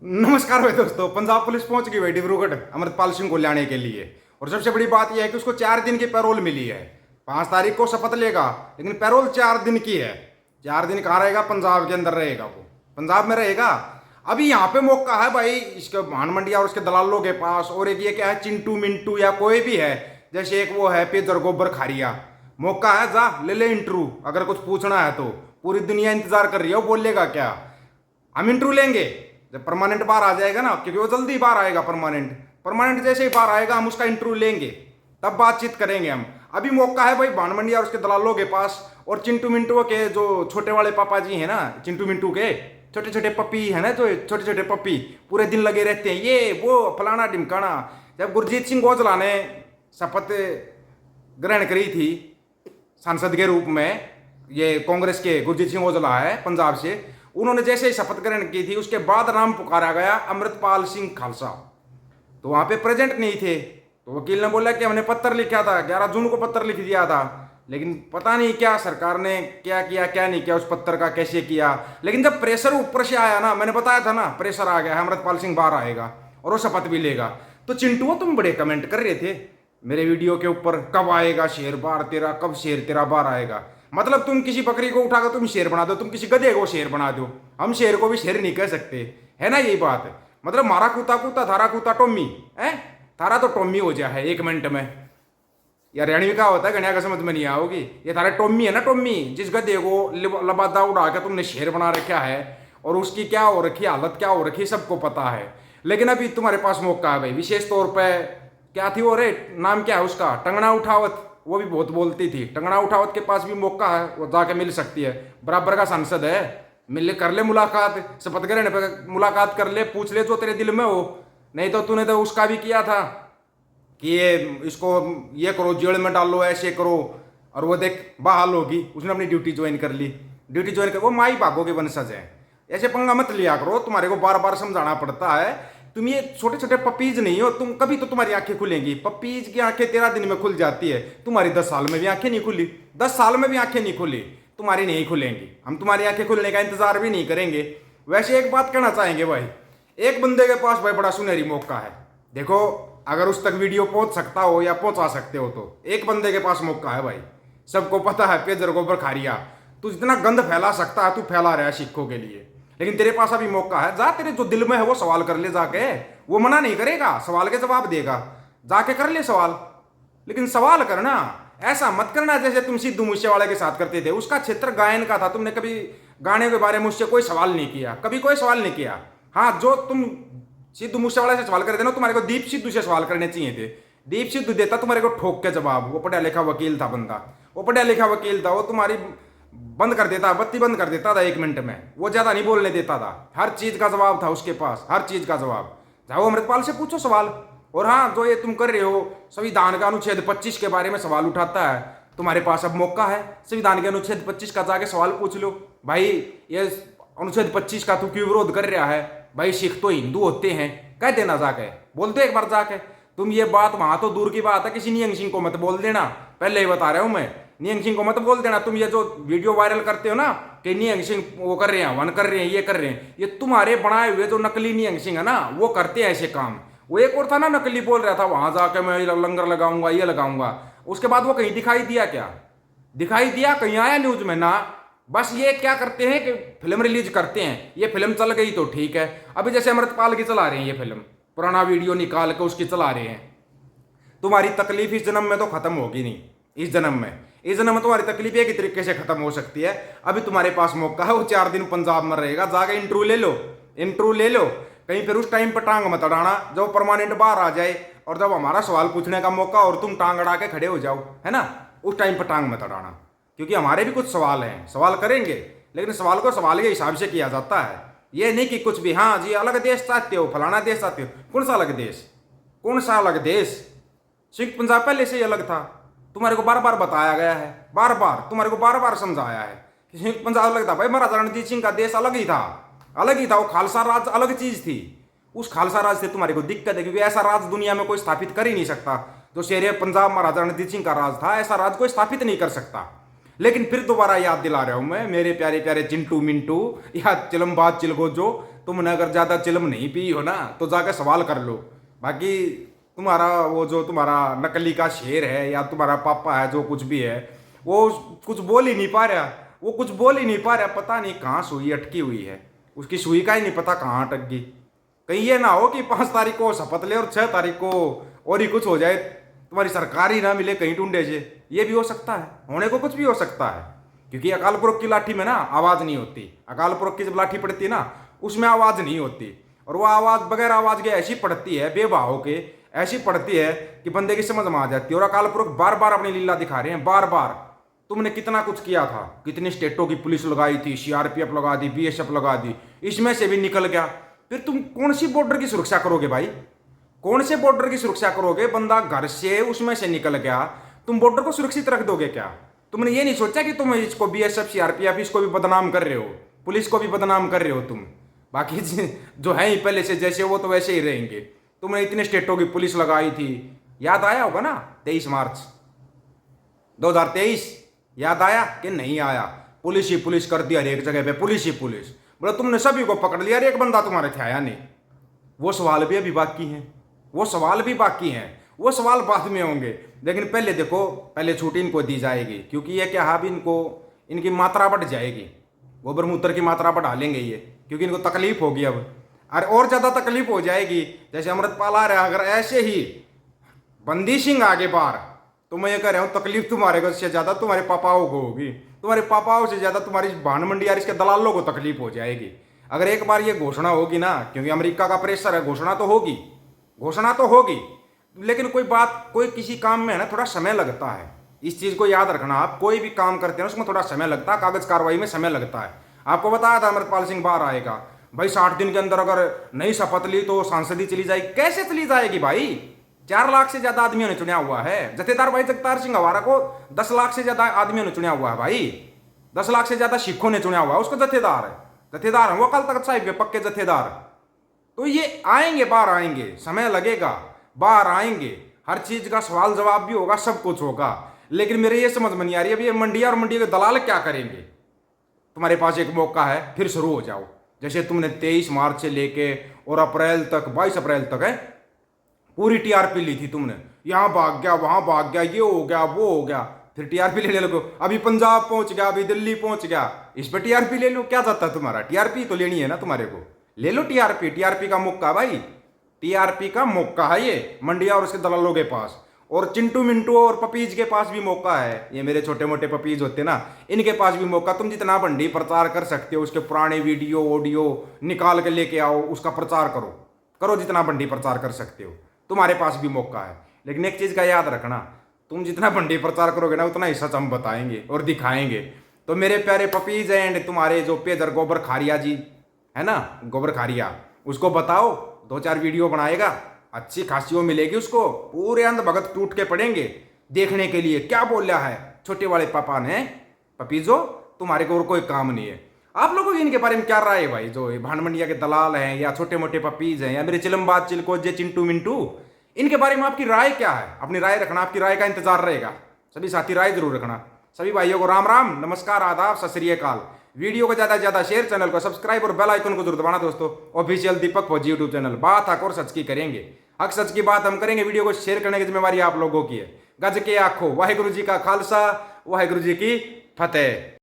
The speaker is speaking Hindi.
नमस्कार भाई दोस्तों। पंजाब पुलिस पहुंच गई भाई डिब्रूगढ़ अमृतपाल सिंह को लाने के लिए। और सबसे बड़ी बात यह है कि उसको 4 दिन की पैरोल मिली है। 5 तारीख को शपथ लेगा, लेकिन पैरोल 4 दिन की है। 4 दिन कहाँ रहेगा? पंजाब के अंदर रहेगा, वो पंजाब में रहेगा। अभी यहाँ पे मौका है भाई इसके भान मंडिया और उसके दलालों के पास। और एक ये क्या है, चिंटू मिंटू या कोई भी है, जैसे एक वो है पेजर गोबर खारिया, मौका है, जा ले ले इंटरव्यू। अगर कुछ पूछना है तो पूरी दुनिया इंतजार कर रही है, वो बोलेगा क्या? हम इंटरव्यू लेंगे जब परमानेंट बाहर आ जाएगा ना, क्योंकि वो जल्दी बाहर आएगा। परमानेंट परमानेंट जैसे ही बाहर आएगा हम उसका इंटरव्यू लेंगे, तब बातचीत करेंगे हम। अभी मौका है भाई भानमंडिया और उसके दलालों के पास। और चिंटू मिंटू के जो छोटे वाले पापा जी हैं ना, चिंटू मिंटू के छोटे छोटे पप्पी है ना, जो छोटे छोटे पप्पी पूरे दिन लगे रहते हैं, ये वो फलाना ढिमकाना। जब गुरजीत सिंह औजला ने शपथ ग्रहण करी थी सांसद के रूप में, ये कांग्रेस के गुरजीत सिंह औजला है पंजाब से, उन्होंने जैसे ही शपथ ग्रहण की थी उसके बाद नाम पुकारा गया अमृतपाल सिंह खालसा। तो वहां पे प्रेजेंट नहीं थे, तो वकील ने बोला कि हमने पत्र लिखा था, 11 जून को पत्र लिख दिया था, लेकिन पता नहीं क्या सरकार ने क्या किया क्या नहीं किया, उस पत्र का कैसे किया। लेकिन जब प्रेशर ऊपर से आया ना, मैंने बताया था ना, प्रेशर आ गया है, अमृतपाल सिंह बाहर आएगा और वो शपथ भी लेगा। तो चिंटू तुम बड़े कमेंट कर रहे थे मेरे वीडियो के ऊपर, कब आएगा शेर बाहर तेरा, कब शेर तेरा बाहर आएगा। मतलब तुम किसी बकरी को उठाकर तुम शेर बना दो, तुम किसी गधे को शेर बना दो, हम शेर को भी शेर नहीं कह सकते, है ना यही बात। मतलब मारा कूता कूता थारा कूता टोमी है, थारा तो टोमी हो जाए है 1 मिनट में। यार हरियाणवी का होता है, गणिया का समझ में नहीं आओगी। ये थारा टोमी है ना, टोमी, जिस गधे को लबादा उड़ा के तुमने शेर बना रखा है, और उसकी क्या हो रखी हालत, क्या हो रखी सबको पता है। लेकिन अभी तुम्हारे पास मौका है भाई, विशेष तौर पर क्या थी वो, रे नाम क्या है उसका, टंगना उठावत, वो भी बहुत बोलती थी। टंगना उठावत के पास भी मौका है, वो जाके मिल सकती है, बराबर का सांसद है, मिल कर ले मुलाकात, शपथ ग्रहण पे मुलाकात कर ले, पूछ ले जो तेरे दिल में हो। नहीं तो तूने तो उसका भी किया था कि ये इसको ये करो, जेल में डालो, ऐसे करो, और वो देख बहाल होगी, उसने अपनी ड्यूटी ज्वाइन कर ली। ड्यूटी ज्वाइन कर, वो माई भागो के वंशज है, ऐसे पंगा मत लिया करो, तुम्हारे को बार बार समझाना पड़ता है। तुम ये छोटे छोटे पपीज नहीं हो, तुम कभी तो तुम्हारी आंखें खुलेंगी। पपीज की आंखें 13 दिन में खुल जाती है, तुम्हारी 10 साल में भी आंखें नहीं खुली, 10 साल में भी आंखें नहीं खुली, तुम्हारी नहीं खुलेंगी। हम तुम्हारी आंखें खुलने का इंतजार भी नहीं करेंगे। वैसे एक बात कहना चाहेंगे भाई, एक बंदे के पास भाई बड़ा सुनहरी मौका है। देखो, अगर उस तक वीडियो पहुंच सकता हो या पहुंचा सकते हो तो एक बंदे के पास मौका है भाई। सबको पता है पेजर गोबर खारिया, तू जितना गंद फैला सकता है तू फैला रहा है सिखों के लिए, लेकिन तेरे पास अभी मौका है। जा, तेरे जो दिल में है वो सवाल कर ले जाके, वो मना नहीं करेगा, सवाल के जवाब देगा, जाके कर ले सवाल। लेकिन सवाल करना, ऐसा मत करना जैसे तुम सिद्धू मूसेवाले के साथ करते थे। उसका क्षेत्र गायन का था, तुमने कभी गाने के बारे में उससे कोई सवाल नहीं किया, कभी कोई सवाल नहीं किया। हाँ, जो तुम सिद्धू मूसेवाले से सवाल करते ना, तुम्हारे को दीप सिद्धू से सवाल करने चाहिए थे। दीप सिद्धू देता तुम्हारे को ठोक के जवाब, वो पढ़ा लिखा वकील था बंदा, वो पढ़ा लिखा वकील था, वो तुम्हारी बंद कर देता, बत्ती बंद कर देता था 1 मिनट में, वो ज्यादा नहीं बोलने देता था, हर चीज का जवाब था उसके पास, हर चीज का जवाब। जाओ अमृतपाल से पूछो सवाल। और हाँ, जो ये तुम कर रहे हो, संविधान का अनुच्छेद 25 के बारे में सवाल उठाता है, तुम्हारे पास अब मौका है, संविधान के अनुच्छेद 25 का जाके सवाल पूछ लो। भाई ये अनुच्छेद 25 का तू क्यों विरोध कर रहा है? भाई सिख तो हिंदू होते हैं, कह देना जाके, बोल दो एक बार जाके। तुम ये बात, वहां तो दूर की बात है, किसी नियंग सिंह को मत बोल देना, पहले ही बता रहा हूं मैं, नियंग सिंह को मत बोल देना। तुम ये जो वीडियो वायरल करते हो ना कि नियंग सिंह वो कर रहे हैं, वन कर रहे हैं, ये कर रहे हैं, ये तुम्हारे बनाए हुए जो नकली नियंग सिंह है ना, वो करते हैं ऐसे काम। वो एक और था ना नकली, बोल रहा था वहां जाके मैं लंगर लगाऊंगा, ये लगाऊंगा, उसके बाद वो कहीं दिखाई दिया क्या? दिखाई दिया कहीं आया न्यूज में ना? बस ये क्या करते हैं कि फिल्म रिलीज करते हैं, ये फिल्म चल गई तो ठीक है। अभी जैसे अमृतपाल की चला रहे हैं ये फिल्म, पुराना वीडियो निकाल के उसकी चला रहे हैं। तुम्हारी तकलीफ इस जन्म में तो खत्म होगी नहीं, इस जन्म में, इस जन्म में तुम्हारी तकलीफ एक ही तरीके से खत्म हो सकती है। अभी तुम्हारे पास मौका है, वो 4 दिन पंजाब में रहेगा, जाके इंटरव्यू ले लो, इंटरव्यू ले लो कहीं, फिर उस टाइम पर टांग मत अड़ाना जब परमानेंट बाहर आ जाए, और जब हमारा सवाल पूछने का मौका और तुम टांग अड़ा के खड़े हो जाओ, है ना, उस टाइम पर टांग मत अड़ाना। क्योंकि हमारे भी कुछ सवाल हैं, सवाल करेंगे, लेकिन सवाल को सवाल के हिसाब से किया जाता है। ये नहीं कि कुछ भी, हाँ जी अलग देश चाहते हो, फलाना देश चाहते हो, कौन सा अलग देश, कौन सा अलग देश? सिख पंजाब पहले से ही अलग था, तुम्हारे को बार बार बताया गया है, बार बार तुम्हारे को बार बार समझाया है कि सिख पंजाब अलग था। भाई महाराजा रणजीत सिंह का देश अलग ही था, अलग ही था, वो खालसा राज अलग चीज थी। उस खालसा राज से तुम्हारे को दिक्कत है, क्योंकि ऐसा राज दुनिया में कोई स्थापित कर ही नहीं सकता जो शेर पंजाब महाराजा रणजीत सिंह का राज था, ऐसा राज कोई स्थापित नहीं कर सकता। लेकिन फिर दोबारा याद दिला रहा हूं मैं, मेरे प्यारे प्यारे चिंटू मिंटू या चिलमबाज चिलगोजो, तुमने अगर ज्यादा चिलम नहीं पी हो ना तो जाकर सवाल कर लो। बाकी तुम्हारा वो जो तुम्हारा नकली का शेर है या तुम्हारा पापा है जो कुछ भी है, वो कुछ बोल ही नहीं पा रहा, वो कुछ बोल ही नहीं पा रहा, पता नहीं कहाँ सुई अटकी हुई है, उसकी सुई का ही नहीं पता कहाँ अटक गई। कहीं ये ना हो कि 5 तारीख को शपथ ले और 6 तारीख को और ही कुछ हो जाए, तुम्हारी सरकार ही ना मिले कहीं ढूंढे से। ये भी हो सकता है, होने को कुछ भी हो सकता है, क्योंकि अकाल पुरख की लाठी में ना आवाज नहीं होती। अकाल पुरख की जब लाठी पड़ती है ना उसमें आवाज नहीं होती, और वो आवाज बगैर आवाज के ऐसी पड़ती है, बेभाव के ऐसी पड़ती है कि बंदे की समझ में आ जाती है। और अकाल पुरख बार बार अपनी लीला दिखा रहे हैं, बार बार। तुमने कितना कुछ किया था, कितनी स्टेटों की पुलिस लगाई थी, सीआरपीएफ लगा दी, बीएसएफ लगा दी, इसमें से भी निकल गया। फिर तुम कौन सी बॉर्डर की सुरक्षा करोगे भाई, कौन से बॉर्डर की सुरक्षा करोगे? बंदा घर से उसमें से निकल गया, तुम बॉर्डर को सुरक्षित रख दोगे क्या? तुमने ये नहीं सोचा कि तुम इसको बीएसएफ सीआरपीएफ इसको भी बदनाम कर रहे हो, पुलिस को भी बदनाम कर रहे हो तुम। बाकी जो है ही पहले से जैसे वो तो वैसे ही रहेंगे। तुमने इतने स्टेटों की पुलिस लगाई थी, याद आया होगा ना 23 मार्च 2023, याद आया कि नहीं आया? पुलिस ही पुलिस कर दिया, हर एक जगह पे पुलिस ही पुलिस। बोले तुमने सभी को पकड़ लिया, एक बंदा तुम्हारे थे आया नहीं। वो सवाल भी अभी बाकी हैं, वो सवाल भी बाकी हैं, वो सवाल बाद में होंगे। लेकिन पहले देखो, पहले छूट इनको दी जाएगी, क्योंकि ये क्या भी इनको इनकी मात्रा बढ़ जाएगी, गोबर मूत्र की मात्रा बढ़ा लेंगे ये, क्योंकि इनको तकलीफ होगी अब, और ज़्यादा तकलीफ हो जाएगी। जैसे अमृतपाल आ रहा है, अगर ऐसे ही बंदी सिंह आगे बार, तो मैं ये कह रहा हूँ तकलीफ तुम्हारे को से ज़्यादा तुम्हारे पापाओं को होगी, तुम्हारे पापाओं से ज़्यादा तुम्हारी भान मंडी यार इसके दलालों को तकलीफ हो जाएगी। अगर एक बार ये घोषणा होगी ना, क्योंकि अमेरिका का प्रेशर है, घोषणा तो होगी, घोषणा तो होगी। लेकिन कोई बात, कोई किसी काम में है ना थोड़ा समय लगता है, इस चीज़ को याद रखना। आप कोई भी काम करते हैं उसमें थोड़ा समय लगता है, कागज कार्रवाई में समय लगता है। आपको बताया था अमृतपाल सिंह बाहर आएगा भाई, 60 दिन के अंदर अगर नहीं शपथ ली तो सांसदी चली जाएगी। कैसे चली जाएगी भाई? 4 लाख से ज्यादा आदमियों ने चुना हुआ है। जथेदार भाई जगतार सिंह हवारा को 10 लाख से ज्यादा आदमियों ने चुना हुआ है भाई, 10 लाख से ज्यादा सिखों ने चुना हुआ है, उसको जथेदार है, जथेदार है वो अकाल तख्त साहिब के पक्के जथेदार। तो ये आएंगे, बाहर आएंगे, समय लगेगा, बाहर आएंगे, हर चीज का सवाल जवाब भी होगा, सब कुछ होगा। लेकिन मेरे ये समझ में नहीं आ रही अभी ये मंडिया और मंडी के दलाल क्या करेंगे। तुम्हारे पास एक मौका है, फिर शुरू हो जाओ। जैसे तुमने 23 मार्च से लेके और अप्रैल तक, 22 अप्रैल तक है, पूरी टीआरपी ली थी तुमने, यहां भाग गया, वहां भाग गया, ये हो गया, वो हो गया, फिर टीआरपी लेने लगो। अभी पंजाब पहुंच गया, अभी दिल्ली पहुंच गया, इस पर टीआरपी ले लो। क्या जाता है तुम्हारा? टीआरपी तो लेनी है ना तुम्हारे को, ले लो टीआरपी। टीआरपी का मौका भाई, टीआरपी का मौका है ये मंडिया और उसके दलालों के पास, और चिंटू मिंटू और पपीज के पास भी मौका है। ये मेरे छोटे मोटे पपीज होते ना, इनके पास भी मौका। तुम जितना भंडी प्रचार कर सकते हो, उसके पुराने वीडियो ऑडियो निकाल के लेके आओ, उसका प्रचार करो, करो जितना भंडी प्रचार कर सकते हो, तुम्हारे पास भी मौका है। लेकिन एक चीज का याद रखना, तुम जितना भंडी प्रचार करोगे ना उतना ही सच हम बताएंगे और दिखाएंगे। तो मेरे प्यारे पपीज एंड तुम्हारे जो पेदर गोबर खारिया जी है ना, गोबर खारिया, उसको बताओ, 2-4 वीडियो बनाएगा, अच्छी खासी वो मिलेगी उसको। पूरे अंध भगत टूट के पड़ेंगे देखने के लिए क्या बोल रहा है छोटे वाले पापा ने। पपीजो तुम्हारे को और कोई काम नहीं है। आप लोगों की इनके बारे में क्या राय है भाई, जो भान मंडिया के दलाल हैं या छोटे मोटे पपीज हैं या मेरे चिलमबाज चिलकोजे चिंटू मिंटू, इनके बारे में आपकी राय क्या है? अपनी राय रखना, आपकी राय का इंतजार रहेगा। सभी साथी राय जरूर रखना। सभी भाइयों को राम राम, नमस्कार, आदाब, सत श्री अकाल। वीडियो को ज्यादा से ज्यादा शेयर, चैनल को सब्सक्राइब और बेल आइकन को जरूर दबाना दोस्तों। ऑफिशियल दीपक फौजी यूट्यूब चैनल, बात हक और सच की करेंगे, हक सच की बात हम करेंगे। वीडियो को शेयर करने की जिम्मेवारी आप लोगों की है। गज के आखो, वाहिगुरु जी का खालसा, वाहिगुरु जी की फतेह।